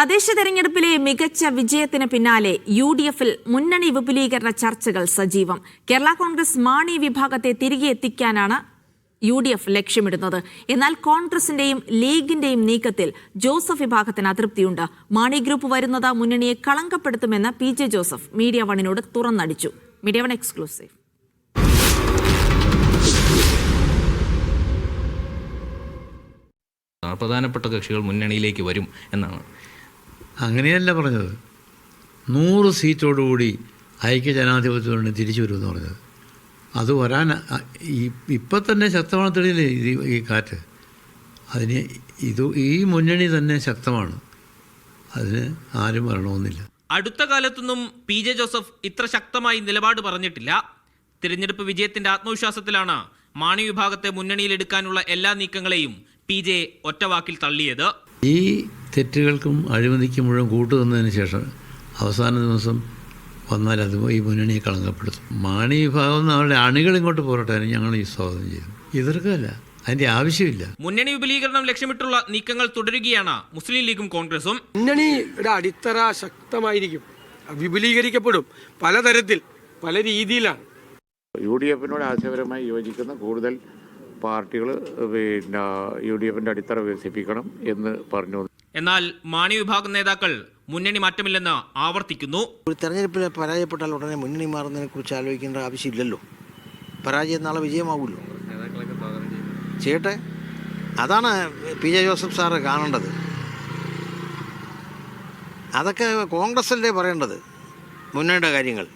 തദ്ദേശ തെരഞ്ഞെടുപ്പിലെ മികച്ച വിജയത്തിന് പിന്നാലെ യു.ഡി.എഫിൽ മുന്നണി വിപുലീകരണ ചർച്ചകൾ സജീവം. കേരള കോൺഗ്രസ് മാണി വിഭാഗത്തെ തിരികെ എത്തിക്കാനാണ് യു.ഡി.എഫ് ലക്ഷ്യമിടുന്നത്. എന്നാൽ കോൺഗ്രസിന്റെയും ലീഗിന്റെയും നീക്കത്തിൽ ജോസഫ് വിഭാഗത്തിന് അതൃപ്തിയുണ്ട്. മാണി ഗ്രൂപ്പ് വരുന്നത് മുന്നണിയെ കളങ്കപ്പെടുത്തുമെന്ന് പി.ജെ. ജോസഫ് മീഡിയ വണ്ണിനോട് തുറന്നടിച്ചു. Media one exclusive. പ്രധാനപ്പെട്ട കക്ഷികൾ മുന്നണിയിലേക്ക് വരും എന്നാണ്. അങ്ങനെയല്ല പറഞ്ഞത്. 100 സീറ്റോടുകൂടി ഐക്യജനാധിപത്യത്തിന് തിരിച്ചു വരുമെന്ന് പറഞ്ഞത്. അത് വരാൻ ഇപ്പം തന്നെ ശക്തമാണ്. തെളിയില്ലേ ഈ കാറ്റ്? അതിന് ഈ മുന്നണി തന്നെ ശക്തമാണ്. അതിന് ആരും വരണമെന്നില്ല. അടുത്ത കാലത്തൊന്നും പി.ജെ. ജോസഫ് ഇത്ര ശക്തമായി നിലപാട് പറഞ്ഞിട്ടില്ല. തിരഞ്ഞെടുപ്പ് വിജയത്തിന്റെ ആത്മവിശ്വാസത്തിലാണ് മാണി വിഭാഗത്തെ മുന്നണിയിലെടുക്കാനുള്ള എല്ലാ നീക്കങ്ങളെയും പി.ജെ. ഒറ്റവാക്കിൽ തള്ളിയത്. ഈ തെറ്റുകൾക്കും അഴിമതിക്കും മുഴുവൻ കൂട്ടുതന്നതിന് ശേഷം അവസാന ദിവസം വന്നാൽ അത് ഈ മുന്നണിയെ കളങ്കപ്പെടുത്തും. മാണി വിഭാഗം അവരുടെ അണികൾ ഇങ്ങോട്ട് പോരട്ടെ, ഞങ്ങൾ ഈ സ്വാഗതം ചെയ്തു. എതിർക്കല്ല, അതിൻ്റെ ആവശ്യമില്ല. മുന്നണി വിപുലീകരണം ലക്ഷ്യമിട്ടുള്ള നീക്കങ്ങൾ തുടരുകയാണ് മുസ്ലിം ലീഗും കോൺഗ്രസും. മുന്നണിയുടെ അടിത്തറ ശക്തമായിരിക്കും, വിപുലീകരിക്കപ്പെടും. പലതരത്തിൽ പല രീതിയിലാണ്. യു.ഡി.എഫിനോട് ആശയപരമായി യോജിക്കുന്ന കൂടുതൽ പാർട്ടികൾ യു.ഡി.എഫിന്റെ അടിത്തറ വികസിപ്പിക്കണം എന്ന് പറഞ്ഞു. എന്നാൽ മാണി വിഭാഗം നേതാക്കൾ മുന്നണി മാറ്റമില്ലെന്ന് ആവർത്തിക്കുന്നു. ഒരു തെരഞ്ഞെടുപ്പിൽ പരാജയപ്പെട്ടാൽ ഉടനെ മുന്നണി മാറുന്നതിനെ കുറിച്ച് ആലോചിക്കേണ്ട ആവശ്യമില്ലല്ലോ. പരാജയം നാളെ വിജയമാവുമല്ലോ. ചെയ്യട്ടെ, അതാണ് പി.ജെ. ജോസഫ് സാറ് കാണേണ്ടത്. അതൊക്കെ കോൺഗ്രസ് അല്ലേ പറയേണ്ടത്, മുന്നണിയുടെ കാര്യങ്ങൾ.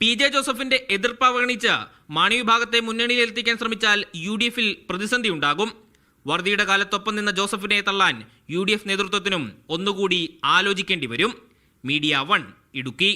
പി.ജെ. ജോസഫിന്റെ എതിർപ്പ് അവഗണിച്ച് മാണി വിഭാഗത്തെ മുന്നണിയിലെത്തിക്കാൻ ശ്രമിച്ചാൽ യു.ഡി.എഫിൽ പ്രതിസന്ധി ഉണ്ടാകും. വറുതിയുടെ കാലത്തൊപ്പം നിന്ന ജോസഫിനെ തള്ളാൻ യു.ഡി.എഫ് നേതൃത്വത്തിനും ഒന്നുകൂടി ആലോചിക്കേണ്ടി വരും. Media one, Idukki.